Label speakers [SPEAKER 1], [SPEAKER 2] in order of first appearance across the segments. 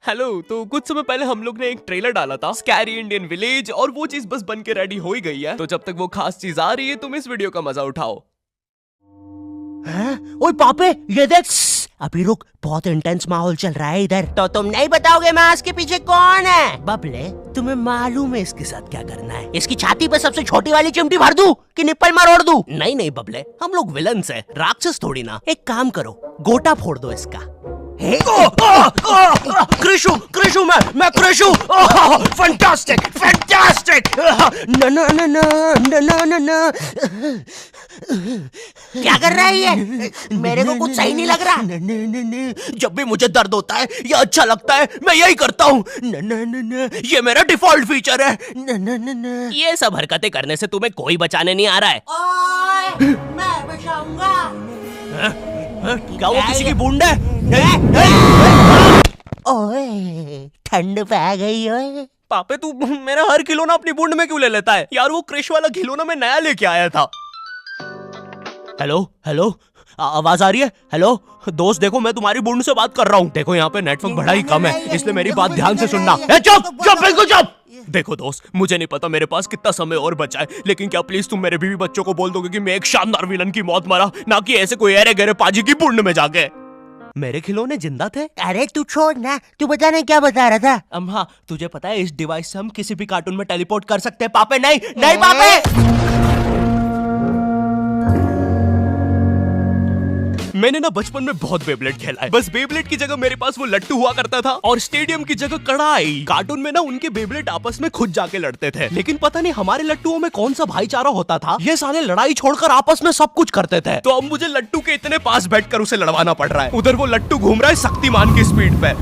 [SPEAKER 1] Hello. तो कुछ समय पहले हम लोग ने एक ट्रेलर डाला था स्कैरी इंडियन विलेज, और वो चीज बस बन के रेडी हो ही गई है। तो जब तक वो खास चीज आ रही है तुम इस वीडियो का मजा उठाओ।
[SPEAKER 2] ओए पापे, ये देख। अभी रुक, बहुत इंटेंस माहौल चल रहा है इधर। तो तुम नहीं बताओगे मास्क के पीछे कौन है? बबले, तुम्हें मालूम है इसके साथ क्या करना है? इसकी छाती पे सबसे छोटी वाली चिमटी भर दूं कि निप्पल मरोड़ दूं? नहीं नहीं बबले, हम लोग विलन्स हैं, राक्षस थोड़ी ना। एक काम करो, गोटा फोड़ दो इसका। कृषु, कृषु, मैं कृषु। Fantastic, fantastic. ना ना ना ना ना ना ना। क्या कर रहा है ये? मेरे को कुछ सही नहीं लग रहा। जब भी मुझे दर्द होता है या अच्छा लगता है मैं यही करता हूँ। ये मेरा डिफॉल्ट फीचर है। ये सब हरकतें करने से तुम्हें कोई बचाने नहीं आ रहा है। ओए, मैं बचाऊंगा। क्या वो किसी की बूंद है? ओए, ठंड पै गई ओए।
[SPEAKER 1] पापे तू मेरा हर खिलौना अपनी बूंद में क्यों ले लेता है यार? वो क्रिश वाला खिलौना मैं नया लेके आया था।
[SPEAKER 2] हेलो हेलो, आवाज आ रही है? हेलो दोस्त, देखो मैं तुम्हारी बूंद से बात कर रहा हूँ। देखो यहाँ पे नेटवर्क बड़ा ही कम है, इसलिए मेरी बात ध्यान से सुनना। चुप चुप, बिल्कुल चुप।
[SPEAKER 1] देखो दोस्त, मुझे नहीं पता मेरे पास कितना समय और बचा है, लेकिन क्या प्लीज तुम मेरे बीवी बच्चों को बोल दोगे कि मैं एक शानदार विलन की मौत मरा, ना कि ऐसे कोई अरे गहरे पाजी की बूंद में जाके।
[SPEAKER 2] मेरे खिलौने जिंदा थे? अरे तू छोड़ ना, तू बता नहीं क्या बता रहा था? हाँ, तुझे पता है इस डिवाइस से हम किसी भी कार्टून में टेलीपोर्ट कर सकते हैं। पापे नहीं नहीं पापे।
[SPEAKER 1] मैंने ना बचपन में बहुत बेब्लेड खेला है। बस बेब्लेड की जगह मेरे पास वो लट्टू हुआ करता था, और स्टेडियम की जगह कड़ाई। कार्टून में ना उनके बेब्लेड आपस में खुद जाके लड़ते थे, लेकिन पता नहीं हमारे लट्टुओं में कौन सा भाईचारा होता था, ये साले लड़ाई छोड़कर आपस में सब कुछ करते थे। तो अब मुझे लट्टू के इतने पास बैठकर उसे लड़वाना पड़ रहा है। उधर वो लट्टू घूम रहा है शक्तिमान की स्पीड पे।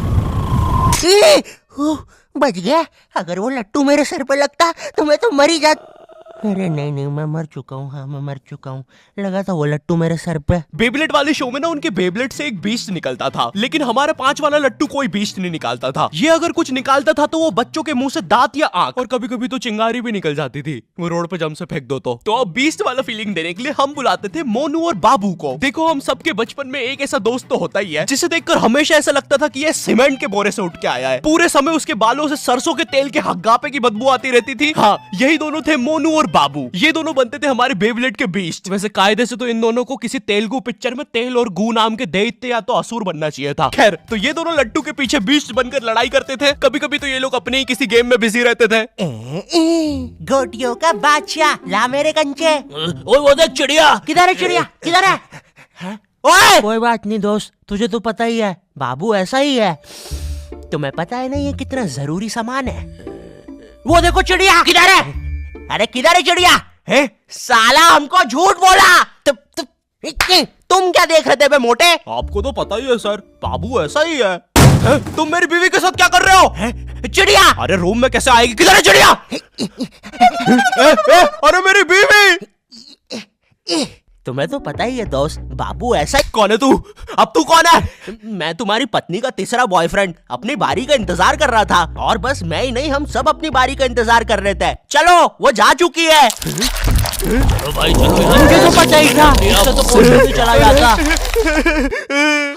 [SPEAKER 2] बच गया। अगर वो लट्टू मेरे सर पे लगता तो मैं तो मर ही जाता। अरे नहीं नहीं, मैं मर चुका हूँ। हाँ, मैं मर चुका हूँ। लगा था वो लट्टू मेरे सर पे।
[SPEAKER 1] बेब्लेड वाले शो में ना उनके बेब्लेड से एक बीस्ट निकलता था, लेकिन हमारा 5 वाला लट्टू कोई बीस्ट नहीं निकालता था। ये अगर कुछ निकालता था तो वो बच्चों के मुंह से दांत या आंख, और कभी कभी तो चिंगारी भी निकल जाती थी, वो रोड पे जम से फेंक दो तो अब बीस्ट वाला फीलिंग देने के लिए हम बुलाते थे मोनू और बाबू को। देखो, हम सबके बचपन में एक ऐसा दोस्त तो होता ही है जिसे देखकर हमेशा ऐसा लगता था कि ये सीमेंट के बोरे से उठ के आया है। पूरे समय उसके बालों से सरसों के तेल के हग्गापे की बदबू आती रहती थी। हाँ, यही दोनों थे मोनू और बाबू। ये दोनों बनते थे हमारे बेब्लेड के बीस्ट। वैसे कायदे से तो इन दोनों को किसी तेलुगु पिक्चर में तेल और गू नाम के दैत्य या तो असुर बनना चाहिए था। खैर, तो ये दोनों लट्टू के पीछे बीस्ट बनकर लड़ाई करते थे। कभी कभी तो ये लोग अपने ही किसी गेम में बिजी रहते थे।
[SPEAKER 2] गोटियों का बादशाह, ला मेरे कंचे। ओए वो देख चिड़िया। किधर है चिड़िया? किधर है? ओए, कोई बात नहीं दोस्त, तुझे तो पता ही है बाबू ऐसा ही है। तुम्हें पता है ना ये कितना जरूरी सामान है। वो देखो चिड़िया। किधर है? अरे किधर है चिड़िया? है? साला हमको झूठ बोला। तुम क्या देख रहे थे बे मोटे?
[SPEAKER 1] आपको तो पता ही है सर, बाबू ऐसा ही है। तुम मेरी बीवी के साथ क्या कर रहे हो?
[SPEAKER 2] चिड़िया।
[SPEAKER 1] अरे रूम में कैसे आएगी? किधर है चिड़िया? अरे मेरी बीवी।
[SPEAKER 2] तुम्हें तो पता ही है दोस्त, बाबू ऐसा ही।
[SPEAKER 1] कौन है तू? अब तू कौन है?
[SPEAKER 2] मैं तुम्हारी पत्नी का तीसरा बॉयफ्रेंड, अपनी बारी का इंतजार कर रहा था। और बस मैं ही नहीं, हम सब अपनी बारी का इंतजार कर रहे थे। चलो, वो जा चुकी है। चलो भाई चलो, मुझे तो पता ही था, इससे तो कोई नहीं चला जाता।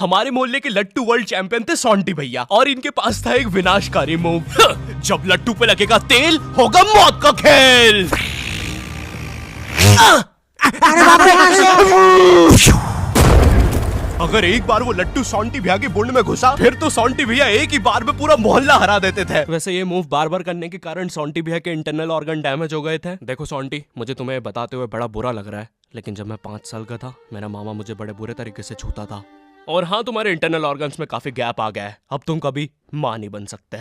[SPEAKER 1] हमारे मोहल्ले के लट्टू वर्ल्ड चैंपियन थे सोंटी भैया, और इनके पास था एक विनाशकारी मूव। जब लट्टू पे लगेगा तेल, होगा मौत का खेल।
[SPEAKER 2] अरे बाप रे!
[SPEAKER 1] अगर एक बार वो लट्टू सोंटी भैया की बुंड में घुसा, फिर तो सोंटी भैया एक ही बार में पूरा मोहल्ला हरा देते थे। वैसे ये मूव बार बार करने के कारण सोंटी भैया के इंटरनल ऑर्गन डैमेज हो गए थे। देखो सोंटी, मुझे तुम्हें बताते हुए बड़ा बुरा लग रहा है, लेकिन जब मैं 5 साल का था, मेरा मामा मुझे बड़े बुरे तरीके से छूता था। और हाँ, तुम्हारे इंटरनल ऑर्गन्स में काफी गैप आ गया है, अब तुम कभी माँ नहीं बन सकते।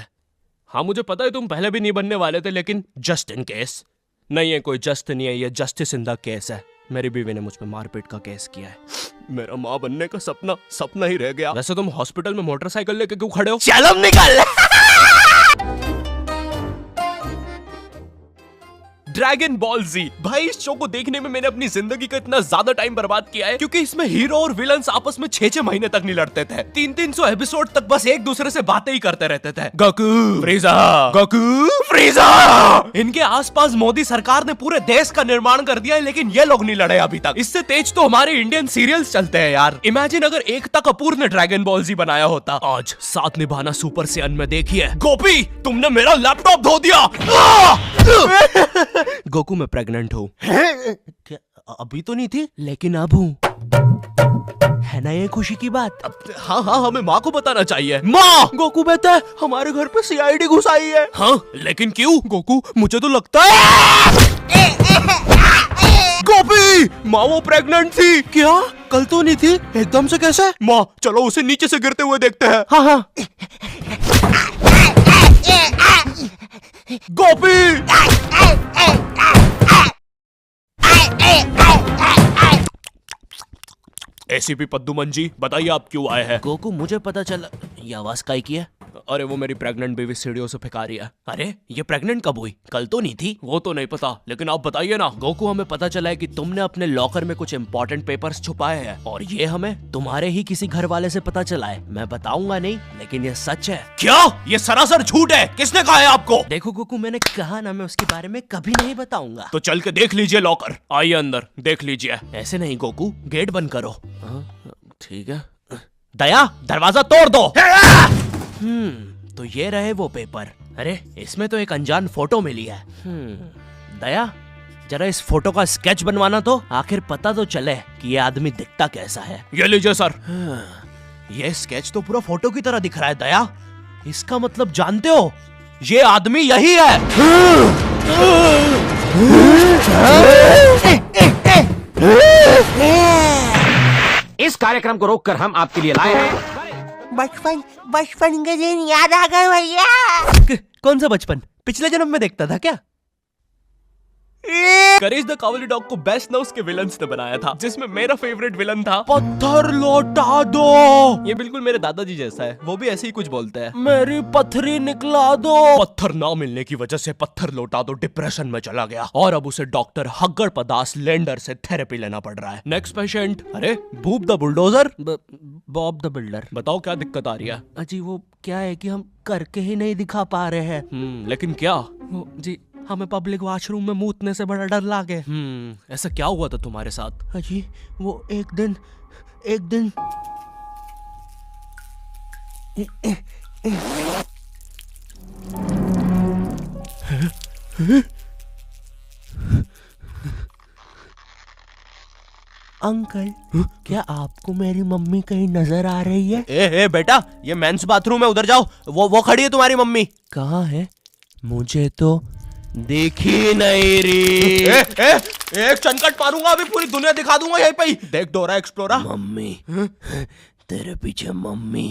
[SPEAKER 1] हाँ, मुझे पता है तुम पहले भी नहीं बनने वाले थे, लेकिन जस्ट इन केस। नहीं है, कोई जस्ट नहीं है, ये जस्टिस इन द केस है। मेरी बीवी ने मुझ पे मारपीट का केस किया है। मेरा माँ बनने का सपना ही रह गया। वैसे तुम हॉस्पिटल में मोटरसाइकिल लेके क्यों खड़े हो?
[SPEAKER 2] चलम निकल।
[SPEAKER 1] ड्रैगन बॉल जी। भाई इस शो को देखने में मैंने अपनी जिंदगी का इतना ज्यादा टाइम बर्बाद किया है, क्योंकि इसमें हीरो और विलन्स आपस में 6-6 महीने तक नहीं लड़ते थे। 300 एपिसोड तक बस एक दूसरे से बातें ही करते रहते थे। Goku फ्रीजा, Goku फ्रीजा। इनके आसपास मोदी सरकार ने पूरे देश का निर्माण कर दिया है, लेकिन ये लोग नहीं लड़े अभी तक। इससे तेज तो हमारे इंडियन सीरियल्स चलते हैं यार। इमेजिन अगर एकता कपूर ने ड्रैगन बॉल जी बनाया होता। आज साथ निभाना सुपर सेयन में देखिए। गोपी तुमने मेरा लैपटॉप धो दिया। गोकू मैं प्रेग्नेंट हूँ।
[SPEAKER 2] क्या अभी तो नहीं थी, लेकिन अब हूँ। है ना ये खुशी की बात?
[SPEAKER 1] हाँ हाँ, हमें माँ को बताना चाहिए। माँ, गोकू बेटा हमारे घर पे सीआईडी घुस आई है। हाँ लेकिन क्यों? गोकू मुझे तो लगता है गोपी माँ वो प्रेग्नेंट थी। क्या? कल तो नहीं थी, एकदम से कैसे? माँ चलो उसे नीचे से गिरते हुए देखते हैं। हाँ हाँ। गोपी एसीपी पद्दुमन जी बताइए आप क्यों आए हैं?
[SPEAKER 2] गोकू मुझे पता चला। ये आवाज काई की है?
[SPEAKER 1] अरे वो मेरी प्रेग्नेंट बेबी सीढ़ियों से फेंका रही है। अरे ये प्रेग्नेंट कब हुई? कल तो नहीं थी। वो तो नहीं पता, लेकिन आप बताइए ना।
[SPEAKER 2] गोकू हमें पता चला है कि तुमने अपने लॉकर में कुछ इम्पोर्टेंट पेपर्स छुपाए हैं, और ये हमें तुम्हारे ही किसी घर वाले से पता चला है। मैं बताऊंगा नहीं, लेकिन ये सच है।
[SPEAKER 1] क्या? ये सरासर झूठ है। किसने कहा है आपको?
[SPEAKER 2] देखो गोकू मैंने कहा ना, मैं उसके बारे में कभी नहीं बताऊंगा।
[SPEAKER 1] तो चल के देख लीजिए लॉकर। आइए अंदर देख लीजिए।
[SPEAKER 2] ऐसे नहीं गोकू, गेट बंद करो। ठीक है।
[SPEAKER 1] दया दरवाजा तोड़ दो।
[SPEAKER 2] तो ये रहे वो पेपर। अरे इसमें तो एक अनजान फोटो मिली है। दया जरा इस फोटो का स्केच बनवाना तो, आखिर पता तो चले कि ये आदमी दिखता कैसा है।
[SPEAKER 1] ये लीजिए सर।
[SPEAKER 2] ये स्केच तो पूरा फोटो की तरह दिख रहा है दया। इसका मतलब जानते हो, ये आदमी यही है।
[SPEAKER 3] इस कार्यक्रम को रोककर हम आपके लिए लाए हैं
[SPEAKER 2] बचपन के दिन याद आ गए भैया। कौन सा बचपन? पिछले जन्म में देखता था क्या?
[SPEAKER 1] करेज द कावली डॉग को बेस्ट ना उसके विलन्स ने बनाया था, जिसमें मेरा फेवरेट विलन था पत्थर लौटा दो। ये बिल्कुल मेरे दादाजी जैसा है, वो भी ऐसे ही कुछ बोलते हैं।
[SPEAKER 2] मेरी पथरी निकला दो।
[SPEAKER 1] पत्थर ना मिलने की वजह से पत्थर लौटा दो डिप्रेशन में चला गया, और अब उसे डॉक्टर हग्गड़ पदास लेंडर से थेरेपी लेना पड़ रहा है। Next patient. अरे भूप the bulldozer.
[SPEAKER 2] Bob the builder.
[SPEAKER 1] बताओ क्या दिक्कत आ रही है?
[SPEAKER 2] अजी वो क्या है कि हम करके ही नहीं दिखा पा रहे हैं।
[SPEAKER 1] लेकिन क्या?
[SPEAKER 2] जी हमें पब्लिक वॉशरूम में मूतने से बड़ा डर लागे।
[SPEAKER 1] ऐसा क्या हुआ था तुम्हारे साथ?
[SPEAKER 2] अजी वो एक दिन अंकल क्या आपको मेरी मम्मी कहीं नजर आ रही है?
[SPEAKER 1] ए बेटा ये मेंस बाथरूम है, उधर जाओ। वो खड़ी है तुम्हारी मम्मी।
[SPEAKER 2] कहाँ है? मुझे तो देखी नहीं रही।
[SPEAKER 1] एक चनकट मारूंगा, अभी पूरी दुनिया दिखा दूंगा यहीं पे ही। देख डोरा एक्सप्लोरा।
[SPEAKER 2] मम्मी तेरे पीछे मम्मी।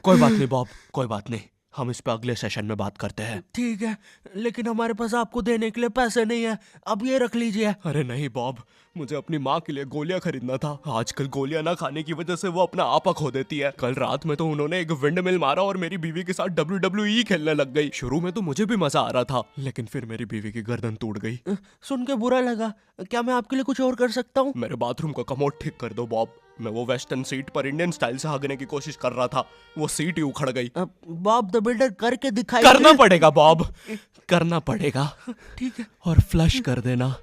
[SPEAKER 1] कोई बात नहीं बॉब, कोई बात नहीं, हम इस पे अगले सेशन में बात करते हैं।
[SPEAKER 2] ठीक है, लेकिन हमारे पास आपको देने के लिए पैसे नहीं है, अब ये रख लीजिए।
[SPEAKER 1] अरे नहीं बॉब, मुझे अपनी माँ के लिए गोलियां खरीदना था। आजकल गोलियां ना खाने की वजह से वो अपना आपा खो देती है। कल रात में तो उन्होंने एक विंड मिल मारा और मेरी बीवी के साथ WWE खेलने लग गई। शुरू में तो मुझे भी मजा आ रहा था, लेकिन फिर मेरी बीवी की गर्दन टूट गई।
[SPEAKER 2] सुन के बुरा लगा। क्या मैं आपके लिए कुछ और कर सकता हूँ?
[SPEAKER 1] मेरे बाथरूम का कमोड ठीक कर दो बॉब। मैं वो वेस्टर्न सीट पर इंडियन स्टाइल से भागने की कोशिश कर रहा था, वो सीट ही उखड़ गई।
[SPEAKER 2] बॉब द बिल्डर करके दिखाई।
[SPEAKER 1] करना पड़ेगा बॉब, करना पड़ेगा।
[SPEAKER 2] ठीक है।
[SPEAKER 1] और फ्लश कर देना,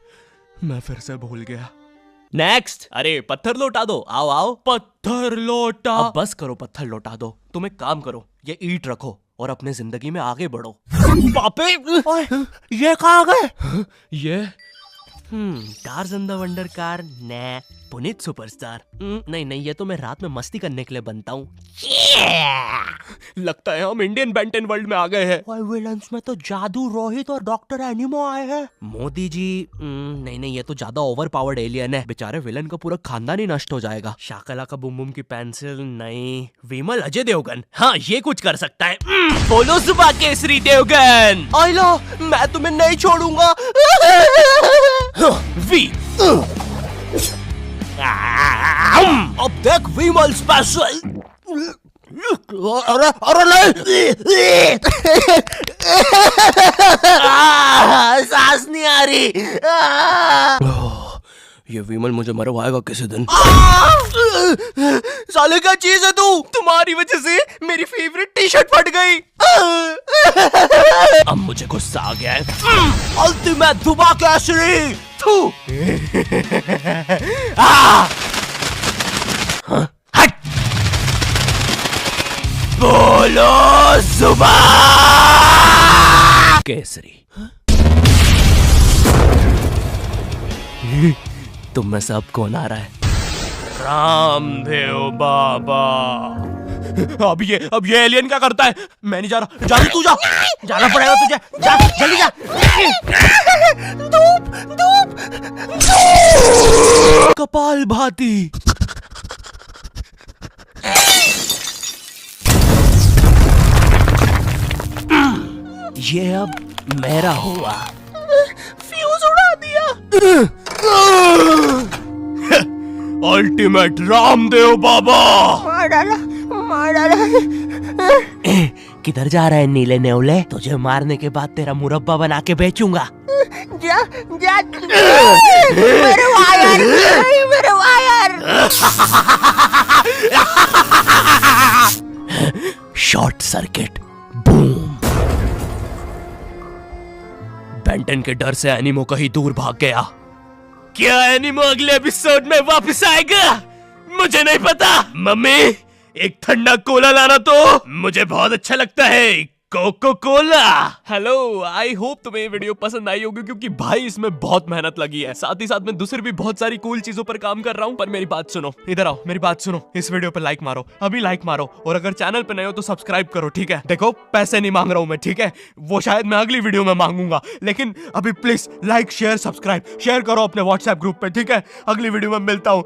[SPEAKER 1] मैं फिर से भूल गया। नेक्स्ट। अरे पत्थर लौटा दो। आओ आओ। पत्थर लौटा। अब बस करो, पत्थर लौटा दो। तुम एक काम करो, ये ईंट रखो और अपने जिंदगी में आगे बढ़ो। पापे
[SPEAKER 2] ये कहाँ गए?
[SPEAKER 1] ये
[SPEAKER 2] टार्ज़न द वंडर कार ने पुनीत सुपरस्टार। नहीं ये तो मैं रात में मस्ती करने के लिए बनता हूँ।
[SPEAKER 1] लगता है हम इंडियन बेंटन वर्ल्ड में आ गए हैं।
[SPEAKER 2] और विलन्स में तो जादू रोहित और डॉक्टर एनिमो आए हैं। मोदी जी नहीं ये तो ज्यादा ओवर पावर्ड एलियन है। बेचारे विलन का पूरा खानदान ही नष्ट हो जाएगा। शाकला का बुम बुम की पेंसिल नहीं। विमल अजय देवगन, हाँ ये कुछ कर सकता है।
[SPEAKER 1] बोलो सुबह केसरी देवगन।
[SPEAKER 2] आइलो मैं तुम्हें नहीं छोड़ूंगा।
[SPEAKER 1] वी अब देख विमल स्पेशल।
[SPEAKER 2] अरे अरे नहीं सांस नहीं आ रही।
[SPEAKER 1] ये विमल मुझे मरवाएगा किसी दिन। साले क्या चीज है तू? तुम्हारी वजह से मेरी फेवरेट टी शर्ट फट गई। अब मुझे गुस्सा आ गया है। अल्टीमेट धुबा केसरी। थू। हट। बोलो जुबा केसरी। तुम में से अब कौन आ रहा है? रामदेव बाबा। अब ये एलियन क्या करता है? मैं नहीं जा रहा। जा तू जा।
[SPEAKER 2] जाना पड़ेगा तुझे, जा जल्दी जा। धूप
[SPEAKER 1] कपाल भाती। ये अब मेरा हुआ। फ्यूज उड़ा दिया। अल्टीमेट रामदेव बाबा।
[SPEAKER 2] मार डाला। किधर जा रहा है नीले नेवले? तुझे मारने के बाद तेरा मुरब्बा बना के बेचूंगा। जा जा। मेरे वायर, मेरे wire.
[SPEAKER 1] Short circuit. Boom. Benton के डर से एनिमो कहीं दूर भाग गया। क्या एनिमो अगले एपिसोड में वापस आएगा? मुझे नहीं पता। मम्मी एक ठंडा कोला लाना तो। मुझे बहुत अच्छा लगता है Coca Cola. Hello, I hope तुम्हें ये वीडियो पसंद आई होगी, क्योंकि भाई इसमें बहुत मेहनत लगी है। साथ ही साथ में दूसरी भी बहुत सारी कूल चीजों पर काम कर रहा हूँ। पर मेरी बात सुनो, इधर आओ, मेरी बात सुनो। इस वीडियो पर लाइक मारो, अभी लाइक मारो, और अगर चैनल पे नए हो तो सब्सक्राइब करो, ठीक है? देखो पैसे नहीं मांग रहा हूँ मैं, ठीक है? वो शायद मैं अगली वीडियो में मांगूंगा, लेकिन अभी please like share subscribe share करो अपने व्हाट्सएप ग्रुप पे, ठीक है? अगली वीडियो में मिलता हूँ।